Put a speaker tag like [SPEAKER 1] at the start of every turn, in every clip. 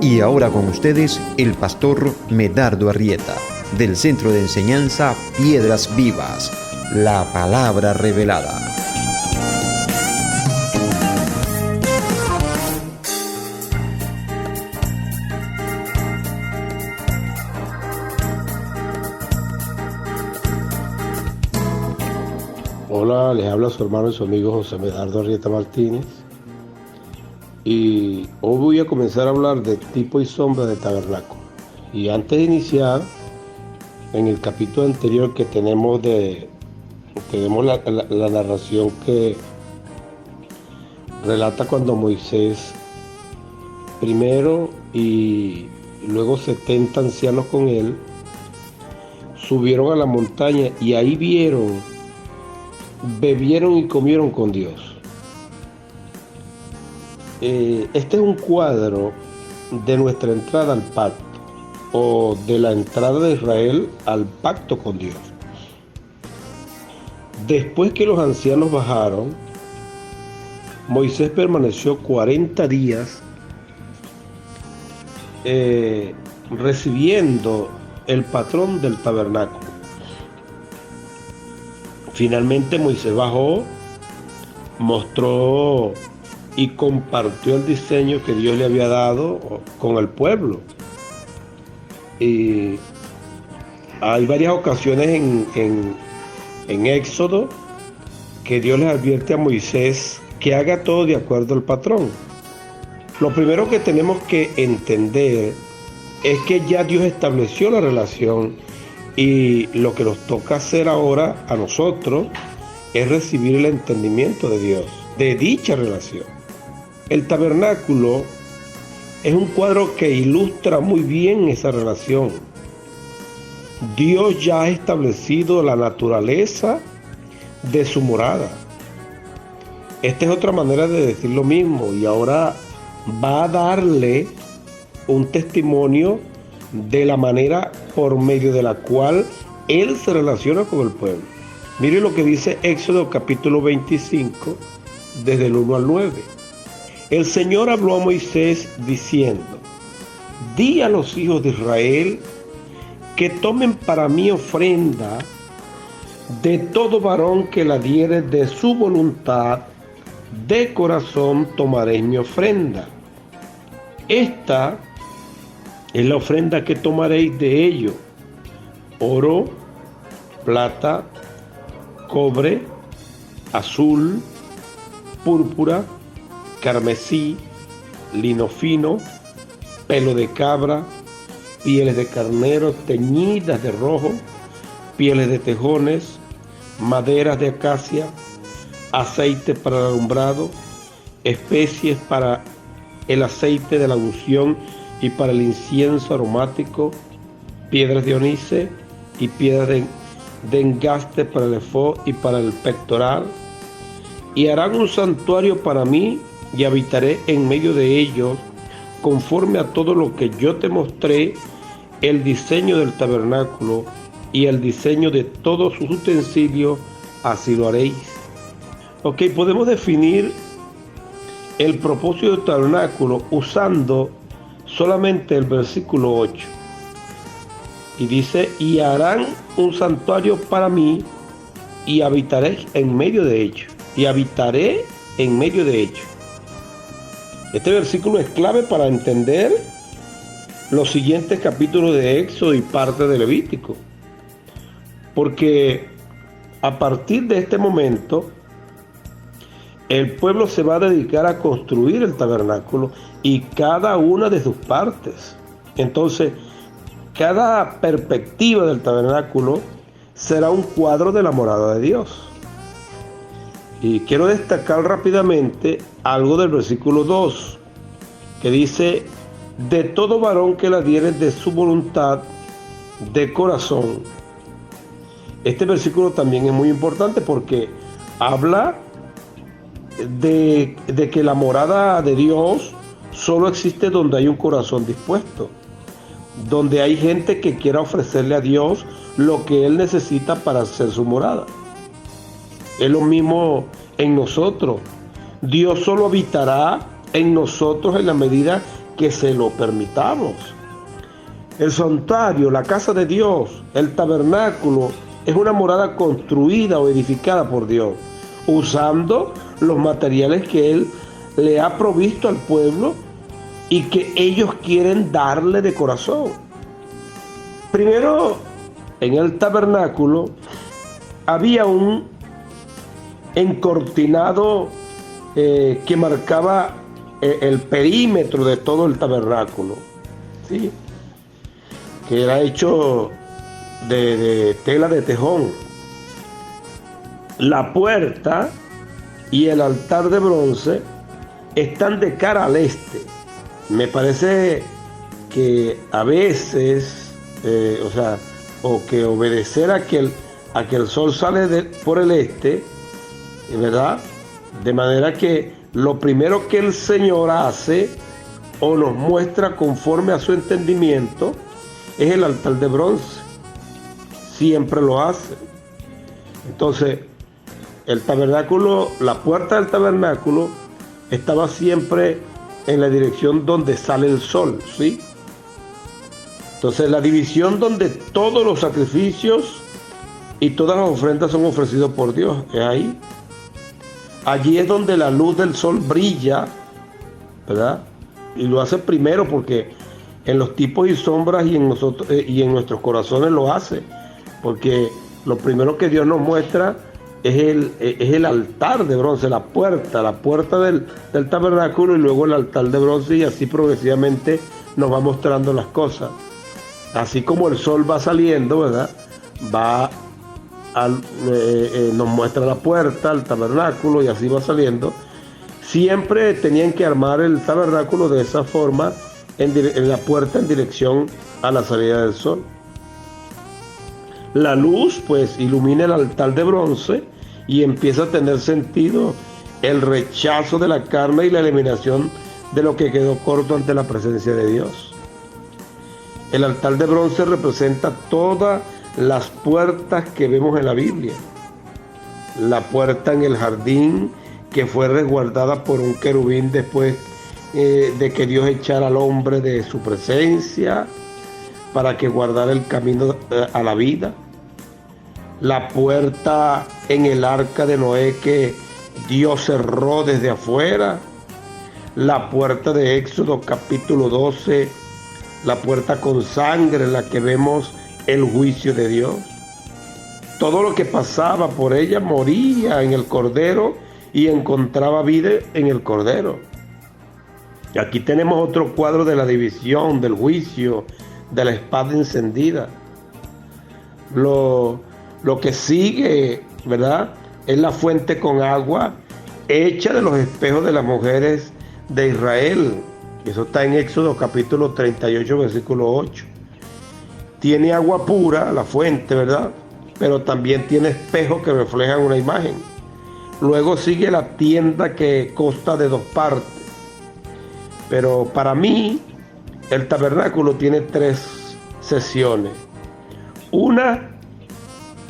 [SPEAKER 1] Y ahora con ustedes el pastor Medardo Arrieta, del Centro de Enseñanza Piedras Vivas, la palabra revelada.
[SPEAKER 2] Hola, les habla su hermano y su amigo José Medardo Arrieta Martínez. Y hoy voy a comenzar a hablar de tipo y sombra de tabernáculo. Y antes de iniciar, en el capítulo anterior que tenemos la narración que relata cuando Moisés primero y luego 70 ancianos con él subieron a la montaña y ahí bebieron y comieron con Dios. Este es un cuadro de nuestra entrada al pacto, o de la entrada de Israel al pacto con Dios. Después que los ancianos bajaron, Moisés permaneció 40 días recibiendo el patrón del tabernáculo. Finalmente Moisés bajó, mostró y compartió el diseño que Dios le había dado con el pueblo. Y hay varias ocasiones en Éxodo que Dios les advierte a Moisés que haga todo de acuerdo al patrón. Lo primero que tenemos que entender es que ya Dios estableció la relación y lo que nos toca hacer ahora a nosotros es recibir el entendimiento de Dios, de dicha relación. El tabernáculo es un cuadro que ilustra muy bien esa relación. Dios ya ha establecido la naturaleza de su morada. Esta es otra manera de decir lo mismo, y ahora va a darle un testimonio de la manera por medio de la cual Él se relaciona con el pueblo. Mire lo que dice Éxodo capítulo 25, desde el 1 al 9. El Señor habló a Moisés diciendo: di a los hijos de Israel que tomen para mí ofrenda de todo varón que la diere de su voluntad, de corazón tomaréis mi ofrenda. Esta es la ofrenda que tomaréis de ello: oro, plata, cobre, azul, púrpura, carmesí, lino fino, pelo de cabra, pieles de carnero teñidas de rojo, pieles de tejones, maderas de acacia, aceite para el alumbrado, especies para el aceite de la unción y para el incienso aromático, piedras de onice y piedras de engaste para el efod y para el pectoral. Y harán un santuario para mí, y habitaré en medio de ellos, conforme a todo lo que yo te mostré, el diseño del tabernáculo y el diseño de todos sus utensilios, así lo haréis. Ok, podemos definir el propósito del tabernáculo usando solamente el versículo 8. Y dice: y harán un santuario para mí, y habitaré en medio de ellos. Y habitaré en medio de ellos. Este versículo es clave para entender los siguientes capítulos de Éxodo y parte de Levítico. Porque a partir de este momento, el pueblo se va a dedicar a construir el tabernáculo y cada una de sus partes. Entonces, cada perspectiva del tabernáculo será un cuadro de la morada de Dios. Y quiero destacar rápidamente algo del versículo 2, que dice: de todo varón que la diere de su voluntad, de corazón. Este versículo también es muy importante porque habla de que la morada de Dios solo existe donde hay un corazón dispuesto, donde hay gente que quiera ofrecerle a Dios lo que Él necesita para hacer su morada. Es lo mismo en nosotros. Dios solo habitará en nosotros en la medida que se lo permitamos. El santuario, la casa de Dios, el tabernáculo, es una morada construida o edificada por Dios, usando los materiales que Él le ha provisto al pueblo y que ellos quieren darle de corazón. Primero, en el tabernáculo había un encortinado que marcaba el perímetro de todo el tabernáculo, ¿sí? Que era hecho de tela de tejón. La puerta y el altar de bronce están de cara al este. Me parece que a veces, o que obedecer a que el sol sale por el este, ¿verdad? De manera que lo primero que el Señor hace o nos muestra conforme a su entendimiento es el altar de bronce. Siempre lo hace. Entonces, el tabernáculo, la puerta del tabernáculo estaba siempre en la dirección donde sale el sol, ¿sí? Entonces, la división donde todos los sacrificios y todas las ofrendas son ofrecidos por Dios, es ahí. Allí es donde la luz del sol brilla, ¿verdad? Y lo hace primero porque en los tipos y sombras y en nosotros y en nuestros corazones lo hace, porque lo primero que Dios nos muestra es el altar de bronce, la puerta del tabernáculo, y luego el altar de bronce, y así progresivamente nos va mostrando las cosas. Así como el sol va saliendo, ¿verdad? Nos muestra la puerta, el tabernáculo, y así va saliendo. Siempre tenían que armar el tabernáculo de esa forma, en la puerta en dirección a la salida del sol. La luz pues ilumina el altar de bronce y empieza a tener sentido el rechazo de la carne y la eliminación de lo que quedó corto ante la presencia de Dios. El altar de bronce representa todas las puertas que vemos en la Biblia. La puerta en el jardín, que fue resguardada por un querubín después de que Dios echara al hombre de su presencia para que guardara el camino a la vida. La puerta en el arca de Noé que Dios cerró desde afuera. La puerta de Éxodo capítulo 12, la puerta con sangre en la que vemos el juicio de Dios. Todo lo que pasaba por ella moría en el Cordero y encontraba vida en el Cordero. Y aquí tenemos otro cuadro de la división, del juicio, de la espada encendida. Lo que sigue, ¿verdad?, es la fuente con agua hecha de los espejos de las mujeres de Israel. Eso está en Éxodo capítulo 38, versículo 8. Tiene agua pura, la fuente, ¿verdad?, pero también tiene espejos que reflejan una imagen. Luego sigue la tienda, que consta de dos partes. Pero para mí, el tabernáculo tiene tres sesiones. Una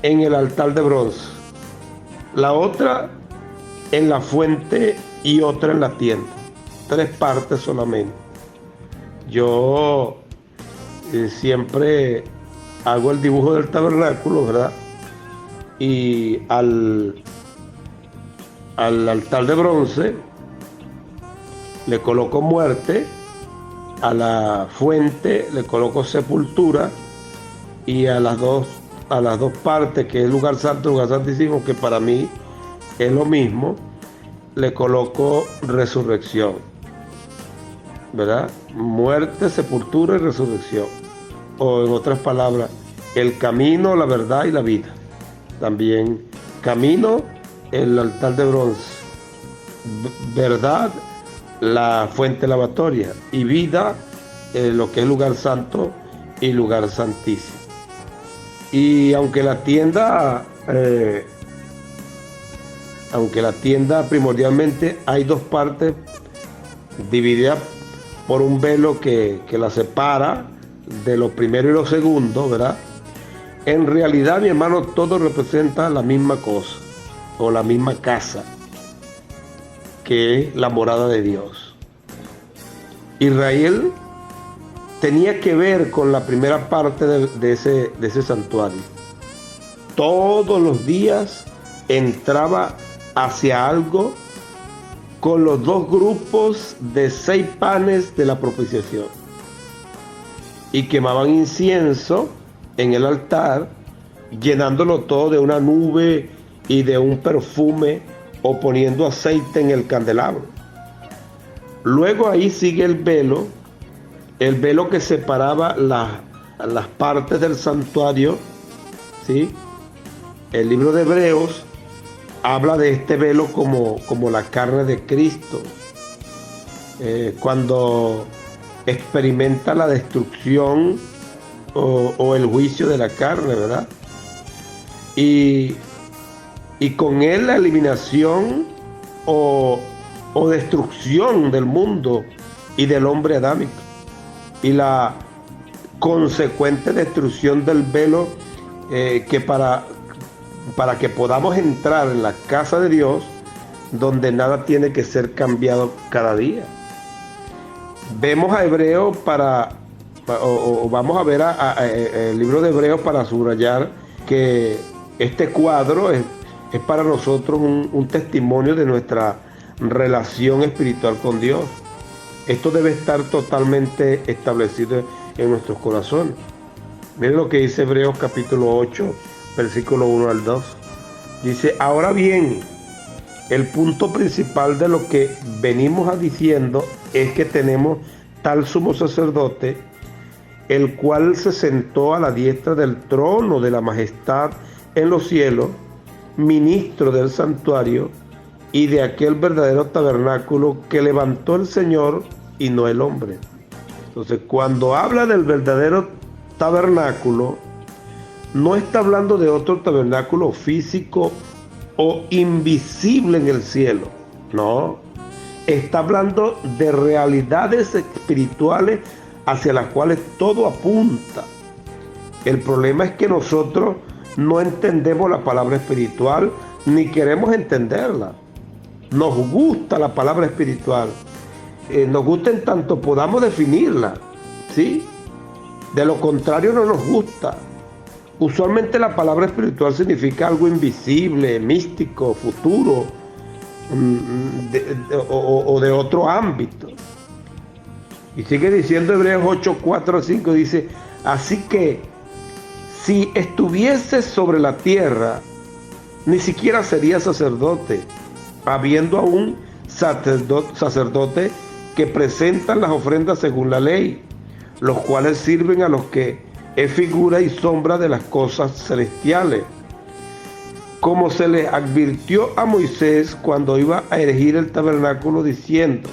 [SPEAKER 2] en el altar de bronce, la otra en la fuente y otra en la tienda. Tres partes solamente. Yo siempre hago el dibujo del tabernáculo, ¿verdad? Y al altar de bronce le coloco muerte, a la fuente le coloco sepultura, y a las dos partes, que es lugar santo y lugar santísimo, que para mí es lo mismo, le coloco resurrección, ¿verdad? Muerte, sepultura y resurrección. O en otras palabras, el camino, la verdad y la vida. También camino, el altar de bronce, verdad, la fuente lavatoria, y vida, lo que es lugar santo y lugar santísimo. Y aunque la tienda primordialmente hay dos partes divididas por un velo que la separa de lo primero y lo segundo, ¿verdad? En realidad, mi hermano, todo representa la misma cosa, o la misma casa, que es la morada de Dios. Israel tenía que ver con la primera parte de ese santuario. Todos los días entraba hacia algo con los dos grupos de 6 panes de la propiciación y quemaban incienso en el altar, llenándolo todo de una nube y de un perfume, o poniendo aceite en el candelabro. Luego ahí sigue el velo que separaba las partes del santuario, ¿sí? El libro de Hebreos habla de este velo como la carne de Cristo, cuando experimenta la destrucción o el juicio de la carne, ¿verdad? Y con él la eliminación o destrucción del mundo y del hombre adámico, y la consecuente destrucción del velo, que para que podamos entrar en la casa de Dios, donde nada tiene que ser cambiado cada día. Vemos a Hebreos vamos a ver el libro de Hebreos para subrayar que este cuadro es para nosotros un testimonio de nuestra relación espiritual con Dios. Esto debe estar totalmente establecido en nuestros corazones. Miren lo que dice Hebreos capítulo 8, versículo 1 al 2. Dice: ahora bien, el punto principal de lo que venimos diciendo es que tenemos tal sumo sacerdote, el cual se sentó a la diestra del trono de la majestad en los cielos, ministro del santuario y de aquel verdadero tabernáculo que levantó el Señor y no el hombre. Entonces, cuando habla del verdadero tabernáculo, no está hablando de otro tabernáculo físico o invisible en el cielo, no. Está hablando de realidades espirituales hacia las cuales todo apunta. El problema es que nosotros no entendemos la palabra espiritual, ni queremos entenderla. Nos gusta la palabra espiritual, nos gusta en tanto podamos definirla, ¿sí? De lo contrario no nos gusta. Usualmente la palabra espiritual significa algo invisible, místico, futuro, o de otro ámbito. Y sigue diciendo Hebreos 8, 4 a 5, dice: así que si estuviese sobre la tierra, ni siquiera sería sacerdote, habiendo aún sacerdote que presentan las ofrendas según la ley, los cuales sirven a los que es figura y sombra de las cosas celestiales, como se le advirtió a Moisés cuando iba a erigir el tabernáculo, diciendo: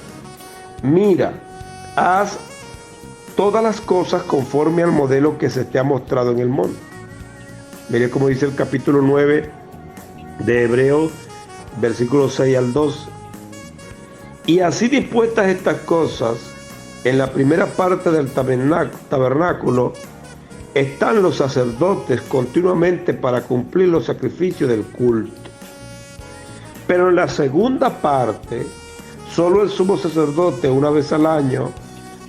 [SPEAKER 2] mira, haz todas las cosas conforme al modelo que se te ha mostrado en el monte. Mire cómo dice el capítulo 9 de Hebreos, versículos 6 al 12. Y así dispuestas estas cosas, en la primera parte del tabernáculo están los sacerdotes continuamente para cumplir los sacrificios del culto. Pero en la segunda parte, solo el sumo sacerdote una vez al año,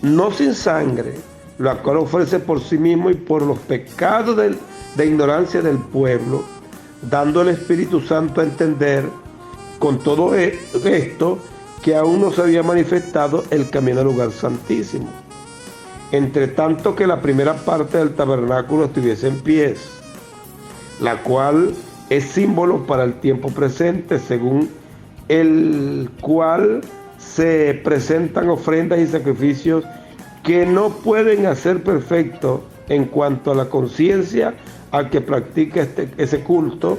[SPEAKER 2] no sin sangre, la cual ofrece por sí mismo y por los pecados de ignorancia del pueblo, dando al Espíritu Santo a entender con todo esto que aún no se había manifestado el camino al lugar santísimo, entre tanto que la primera parte del tabernáculo estuviese en pies, la cual es símbolo para el tiempo presente, según el cual se presentan ofrendas y sacrificios que no pueden hacer perfecto en cuanto a la conciencia al que practica ese culto,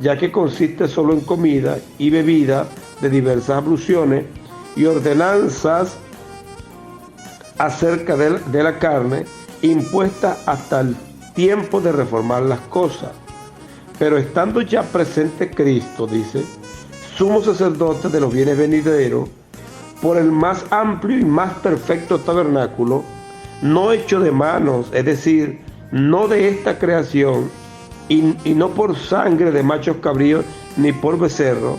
[SPEAKER 2] ya que consiste solo en comida y bebida de diversas abluciones y ordenanzas acerca de la carne, impuesta hasta el tiempo de reformar las cosas. Pero estando ya presente Cristo, dice, sumo sacerdote de los bienes venideros, por el más amplio y más perfecto tabernáculo, no hecho de manos, es decir, no de esta creación, y no por sangre de machos cabríos ni por becerro,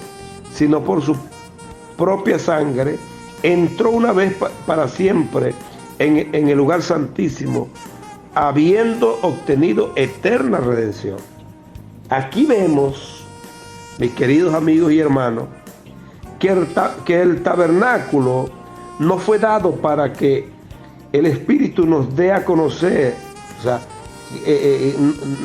[SPEAKER 2] sino por su propia sangre, entró una vez para siempre en el lugar santísimo, habiendo obtenido eterna redención. Aquí vemos, mis queridos amigos y hermanos, que el tabernáculo no fue dado para que el Espíritu nos dé a conocer, o sea,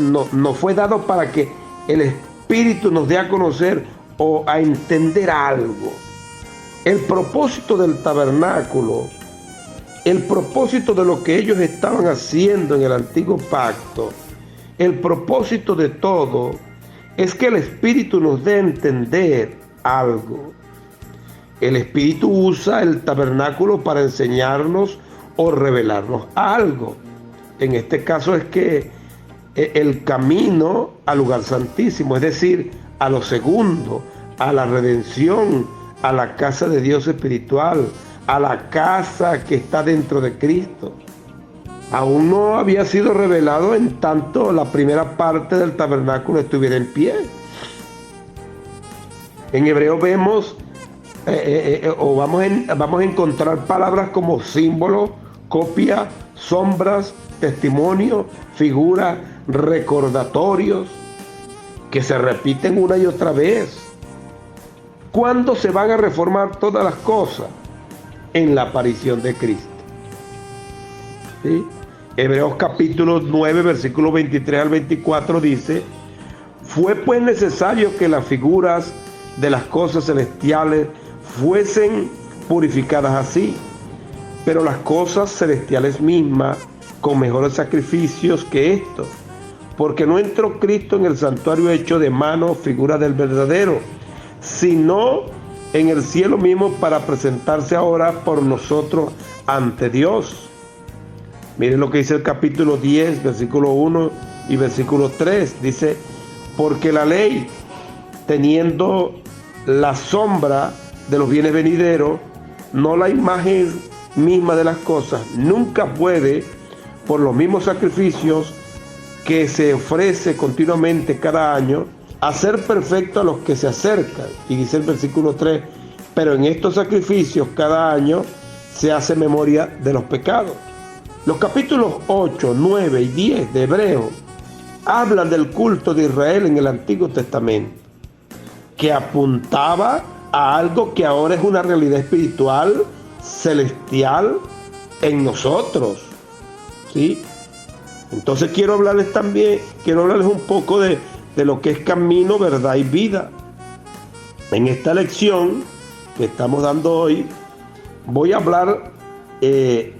[SPEAKER 2] no fue dado para que el Espíritu nos dé a conocer o a entender algo. El propósito del tabernáculo, el propósito de lo que ellos estaban haciendo en el antiguo pacto, el propósito de todo es que el Espíritu nos dé a entender algo. El Espíritu usa el tabernáculo para enseñarnos o revelarnos algo. En este caso es que el camino al lugar santísimo, es decir, a lo segundo, a la redención, a la casa de Dios espiritual, a la casa que está dentro de Cristo. Aún no había sido revelado en tanto la primera parte del tabernáculo estuviera en pie. En hebreo vemos vamos a encontrar palabras como símbolo, copia, sombras, testimonio, figura, recordatorios, que se repiten una y otra vez. ¿Cuándo se van a reformar todas las cosas? En la aparición de Cristo. ¿Sí? Hebreos capítulo 9, versículos 23 al 24 dice: fue pues necesario que las figuras de las cosas celestiales fuesen purificadas así, pero las cosas celestiales mismas con mejores sacrificios que estos, porque no entró Cristo en el santuario hecho de mano, figura del verdadero, sino en el cielo mismo, para presentarse ahora por nosotros ante Dios. Miren lo que dice el capítulo 10, versículo 1 y versículo 3. Dice: porque la ley, teniendo la sombra de los bienes venideros, no la imagen misma de las cosas, nunca puede, por los mismos sacrificios que se ofrece continuamente cada año, hacer perfecto a los que se acercan. Y dice el versículo 3: pero en estos sacrificios cada año se hace memoria de los pecados. Los capítulos 8, 9 y 10 de Hebreo hablan del culto de Israel en el Antiguo Testamento, que apuntaba a algo que ahora es una realidad espiritual, celestial en nosotros. ¿Sí? Entonces quiero hablarles un poco de lo que es camino, verdad y vida. En esta lección que estamos dando hoy, voy a hablar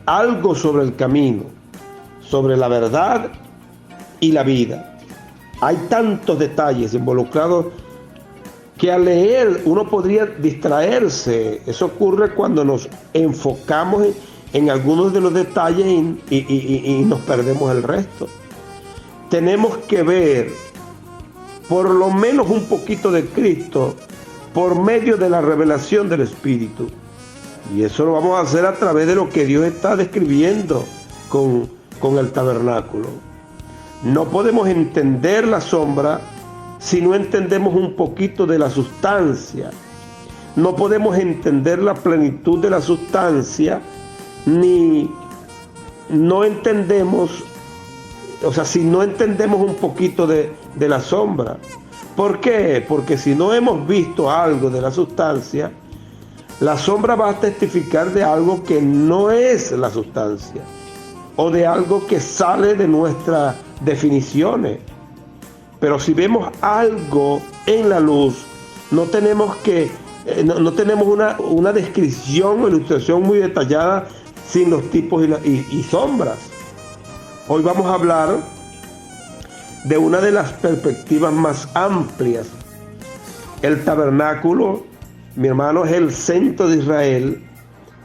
[SPEAKER 2] algo sobre el camino, sobre la verdad y la vida. Hay tantos detalles involucrados que al leer uno podría distraerse. Eso ocurre cuando nos enfocamos en algunos de los detalles y nos perdemos el resto. Tenemos que ver por lo menos un poquito de Cristo por medio de la revelación del Espíritu. Y eso lo vamos a hacer a través de lo que Dios está describiendo con el tabernáculo. No podemos entender la sombra si no entendemos un poquito de la sustancia. No podemos entender la plenitud de la sustancia, ni no entendemos, o sea, si no entendemos un poquito de la sombra. ¿Por qué? Porque si no hemos visto algo de la sustancia, la sombra va a testificar de algo que no es la sustancia, o de algo que sale de nuestras definiciones. Pero si vemos algo en la luz, no tenemos una descripción o ilustración muy detallada sin los tipos y sombras. Hoy vamos a hablar de una de las perspectivas más amplias. El tabernáculo, mi hermano, es el centro de Israel.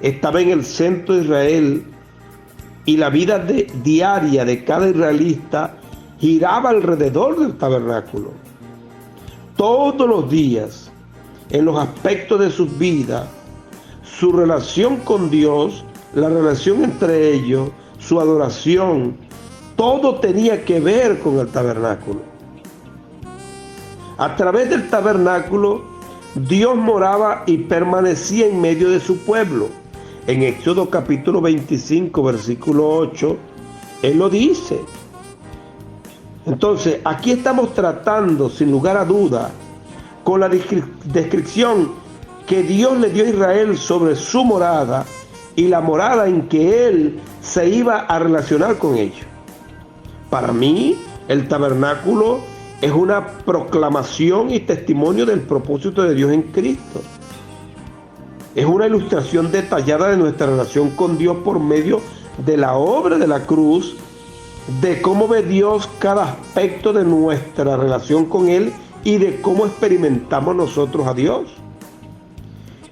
[SPEAKER 2] Estaba en el centro de Israel, y la vida diaria de cada israelita giraba alrededor del tabernáculo. Todos los días, en los aspectos de sus vidas, su relación con Dios, la relación entre ellos, su adoración, todo tenía que ver con el tabernáculo. A través del tabernáculo, Dios moraba y permanecía en medio de su pueblo. en Éxodo capítulo 25, versículo 8, Él lo dice. Entonces, aquí estamos tratando, sin lugar a duda, con la descripción que Dios le dio a Israel sobre su morada y la morada en que Él se iba a relacionar con ellos. Para mí, el tabernáculo es una proclamación y testimonio del propósito de Dios en Cristo. Es una ilustración detallada de nuestra relación con Dios por medio de la obra de la cruz, de cómo ve Dios cada aspecto de nuestra relación con Él y de cómo experimentamos nosotros a Dios.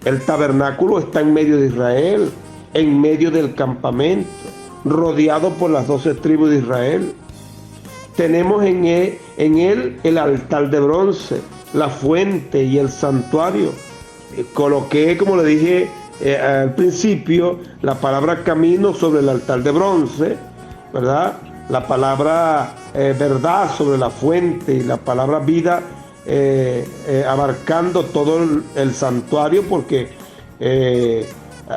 [SPEAKER 2] El tabernáculo está en medio de Israel, en medio del campamento, rodeado por las 12 tribus de Israel. Tenemos en él el altar de bronce, la fuente y el santuario. Coloqué, como le dije al principio, la palabra camino sobre el altar de bronce, ¿verdad? La palabra verdad sobre la fuente y la palabra vida abarcando todo el santuario, porque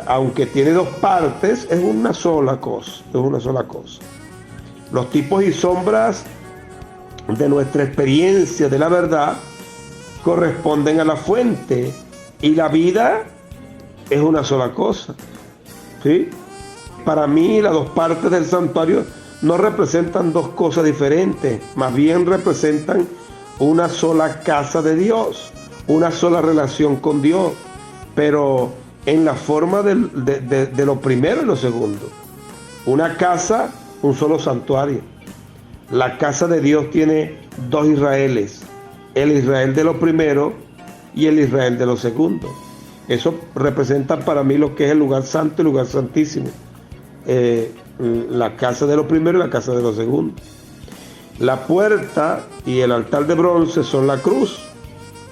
[SPEAKER 2] aunque tiene dos partes, es una sola cosa, Los tipos y sombras de nuestra experiencia de la verdad corresponden a la fuente, y la vida es una sola cosa, ¿sí? Para mí, las dos partes del santuario no representan dos cosas diferentes, más bien representan una sola casa de Dios, una sola relación con Dios, pero en la forma de lo primero y lo segundo. Una casa, un solo santuario. La casa de Dios tiene dos Israeles, el Israel de lo primero y el Israel de lo segundo. Eso representa para mí lo que es el lugar santo y el lugar santísimo. La casa de lo primero y la casa de lo segundo. La puerta y el altar de bronce son la cruz.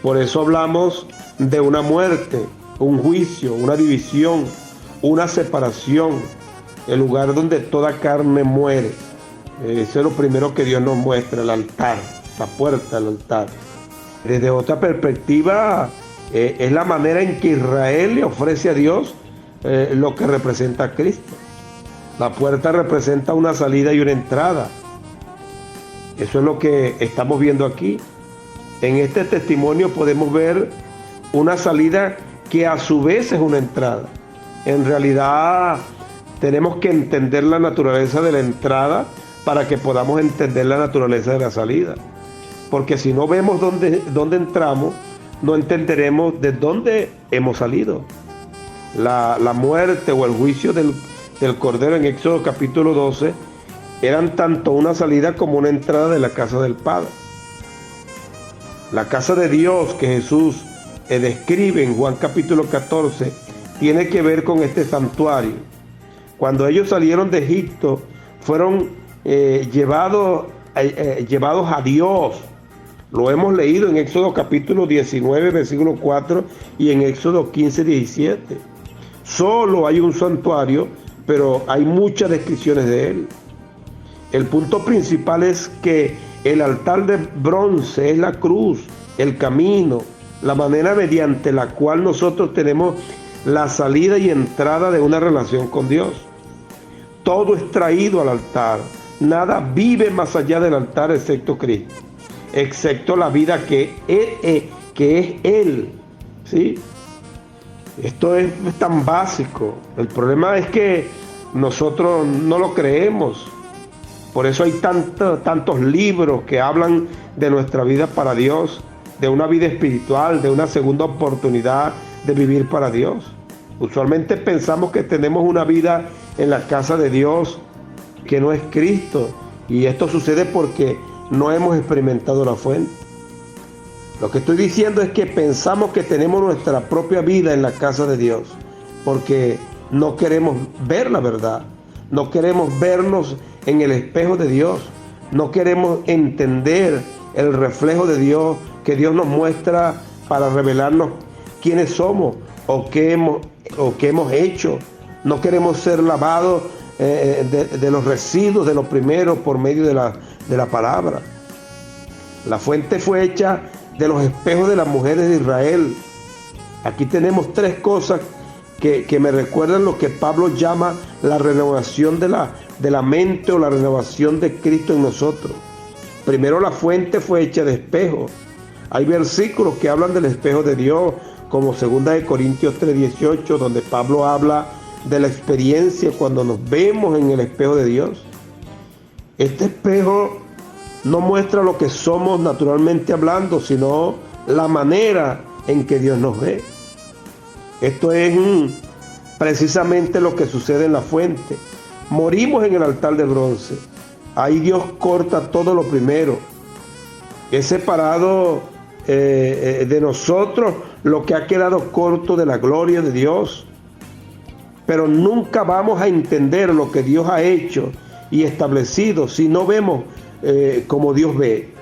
[SPEAKER 2] Por eso hablamos de una muerte, un juicio, una división, una separación, el lugar donde toda carne muere. Eso es lo primero que Dios nos muestra, el altar, la puerta del altar. Desde otra perspectiva, es la manera en que Israel le ofrece a Dios lo que representa a Cristo. La puerta representa una salida y una entrada. Eso es lo que estamos viendo aquí. En este testimonio podemos ver una salida que a su vez es una entrada. En realidad tenemos que entender la naturaleza de la entrada para que podamos entender la naturaleza de la salida. Porque si no vemos dónde entramos, no entenderemos de dónde hemos salido. La muerte o el juicio del Cordero en Éxodo capítulo 12 eran tanto una salida como una entrada de la casa del Padre. La casa de Dios que Jesús describe en Juan capítulo 14 tiene que ver con este santuario. Cuando ellos salieron de Egipto, fueron llevados a Dios. Lo hemos leído en Éxodo capítulo 19, versículo 4 y en Éxodo 15, 17. Solo hay un santuario, pero hay muchas descripciones de él. El punto principal es que el altar de bronce es la cruz, el camino, la manera mediante la cual nosotros tenemos la salida y entrada de una relación con Dios. Todo es traído al altar. Nada vive más allá del altar excepto Cristo, excepto la vida que es Él, ¿sí? Esto es tan básico. El problema es que nosotros no lo creemos. Por eso hay tantos libros que hablan de nuestra vida para Dios, de una vida espiritual, de una segunda oportunidad de vivir para Dios. Usualmente pensamos que tenemos una vida en la casa de Dios que no es Cristo, y esto sucede porque no hemos experimentado la fuente. Lo que estoy diciendo es que pensamos que tenemos nuestra propia vida en la casa de Dios porque no queremos ver la verdad, no queremos vernos en el espejo de Dios, no queremos entender el reflejo de Dios que Dios nos muestra para revelarnos quiénes somos o qué hemos hecho. No queremos ser lavados de los residuos de lo primero por medio de la palabra. La fuente fue hecha de los espejos de las mujeres de Israel. Aquí tenemos tres cosas que me recuerdan lo que Pablo llama la renovación de la mente o la renovación de Cristo en nosotros. Primero la fuente fue hecha de espejo. Hay versículos que hablan del espejo de Dios, como 2 Corintios 3:18, donde Pablo habla de la experiencia cuando nos vemos en el espejo de Dios. Este espejo no muestra lo que somos naturalmente hablando, sino la manera en que Dios nos ve. Esto es precisamente lo que sucede en la fuente. Morimos en el altar de bronce. Ahí Dios corta todo lo primero. Es separado de nosotros lo que ha quedado corto de la gloria de Dios. Pero nunca vamos a entender lo que Dios ha hecho y establecido si no vemos como Dios ve.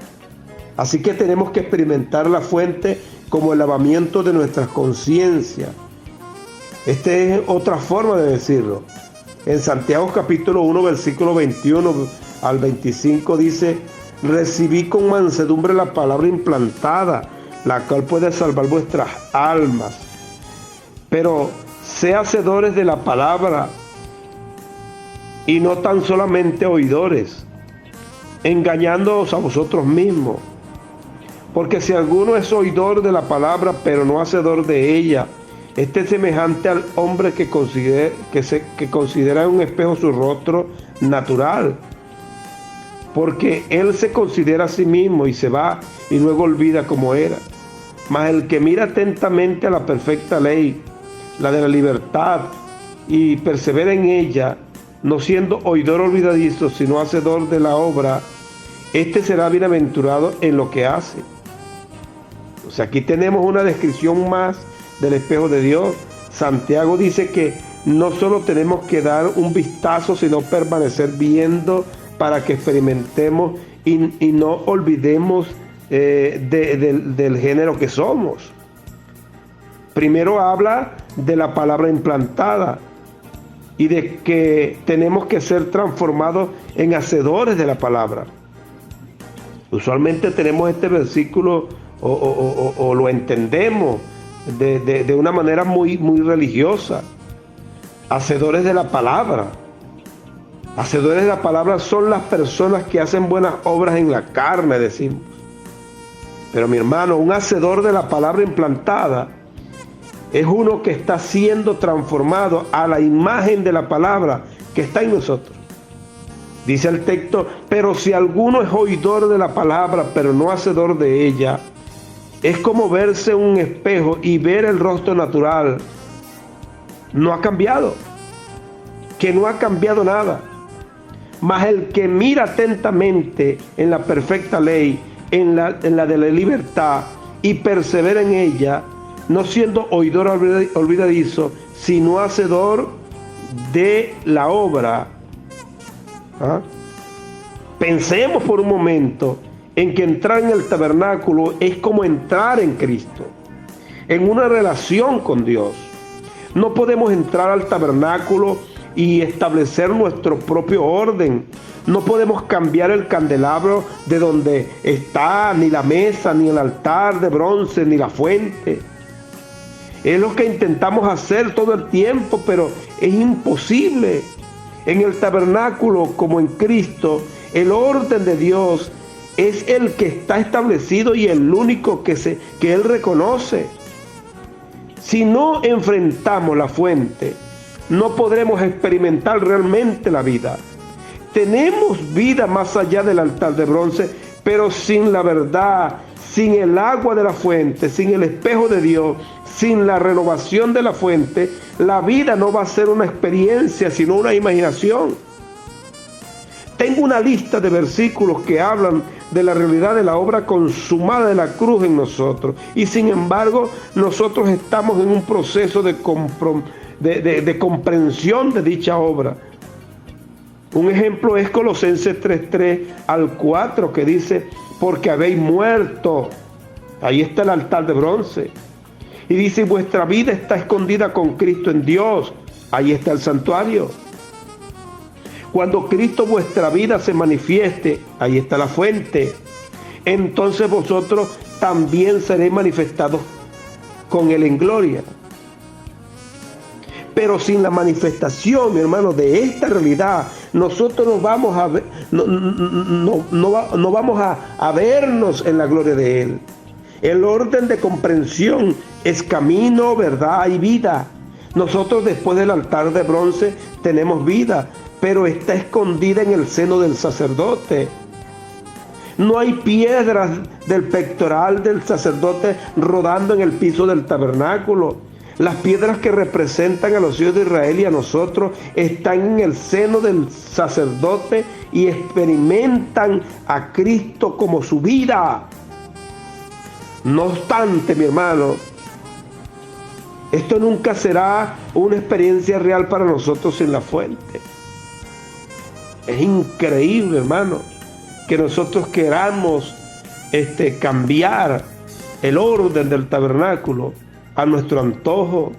[SPEAKER 2] Así que tenemos que experimentar la fuente como el lavamiento de nuestras conciencias. Esta es otra forma de decirlo. En Santiago capítulo 1, versículo 21 al 25 dice: recibí con mansedumbre la palabra implantada, la cual puede salvar vuestras almas. Pero sé hacedores de la palabra y no tan solamente oidores, engañándoos a vosotros mismos. Porque si alguno es oidor de la palabra, pero no hacedor de ella, este es semejante al hombre que considera en un espejo su rostro natural. Porque él se considera a sí mismo y se va y luego olvida cómo era. Mas el que mira atentamente a la perfecta ley, la de la libertad, y persevera en ella, no siendo oidor olvidadizo, sino hacedor de la obra, este será bienaventurado en lo que hace. O sea, aquí tenemos una descripción más del espejo de Dios. Santiago dice que no solo tenemos que dar un vistazo, sino permanecer viendo para que experimentemos y no olvidemos del género que somos. Primero habla de la palabra implantada y de que tenemos que ser transformados en hacedores de la palabra. Usualmente tenemos este versículo o lo entendemos de una manera muy religiosa. Hacedores de la palabra. Hacedores de la palabra son las personas que hacen buenas obras en la carne, decimos. Pero mi hermano, un hacedor de la palabra implantada es uno que está siendo transformado a la imagen de la palabra que está en nosotros. Dice el texto: pero si alguno es oidor de la palabra, pero no hacedor de ella, es como verse en un espejo y ver el rostro natural. No ha cambiado, que no ha cambiado nada. Mas el que mira atentamente en la perfecta ley, en la de la libertad, y persevera en ella, no siendo oidor olvidadizo, sino hacedor de la obra. ¿Ah? Pensemos por un momento en que entrar en el tabernáculo es como entrar en Cristo, en una relación con Dios. No podemos entrar al tabernáculo y establecer nuestro propio orden. No podemos cambiar el candelabro de donde está, ni la mesa, ni el altar de bronce, ni la fuente. Es lo que intentamos hacer todo el tiempo, pero es imposible. En el tabernáculo, como en Cristo, el orden de Dios es el que está establecido y el único que Él reconoce. Si no enfrentamos la fuente, no podremos experimentar realmente la vida. Tenemos vida más allá del altar de bronce, pero sin la verdad, sin el agua de la fuente, sin el espejo de Dios, sin la renovación de la fuente, la vida no va a ser una experiencia, sino una imaginación. Tengo una lista de versículos que hablan de la realidad de la obra consumada de la cruz en nosotros. Y sin embargo, nosotros estamos en un proceso de comprensión de dicha obra. Un ejemplo es Colosenses 3:3 al 4, que dice: porque habéis muerto. Ahí está el altar de bronce. Y dice: vuestra vida está escondida con Cristo en Dios. Ahí está el santuario. Cuando Cristo vuestra vida se manifieste, ahí está la fuente. Entonces vosotros también seréis manifestados con Él en gloria. Pero sin la manifestación, mi hermano, de esta realidad, nosotros nos vamos a ver, no vamos a vernos en la gloria de Él. El orden de comprensión es camino, verdad y vida. Nosotros después del altar de bronce tenemos vida, pero está escondida en el seno del sacerdote. No hay piedras del pectoral del sacerdote rodando en el piso del tabernáculo. Las piedras que representan a los hijos de Israel y a nosotros están en el seno del sacerdote y experimentan a Cristo como su vida. No obstante, mi hermano, esto nunca será una experiencia real para nosotros sin la fuente. Es increíble, hermano, que nosotros queramos cambiar el orden del tabernáculo a nuestro antojo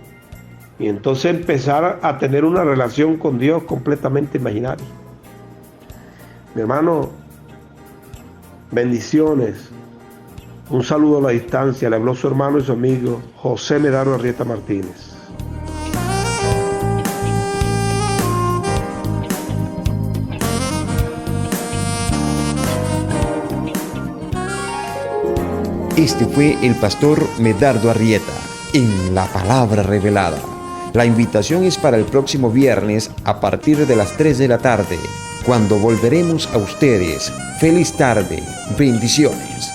[SPEAKER 2] y entonces empezar a tener una relación con Dios completamente imaginaria. Mi hermano, bendiciones. Un saludo a la distancia. Le habló su hermano y su amigo José Medardo Arrieta Martínez.
[SPEAKER 1] Este fue el pastor Medardo Arrieta en La Palabra Revelada. La invitación es para el próximo viernes a partir de las 3 de la tarde, cuando volveremos a ustedes. Feliz tarde. Bendiciones.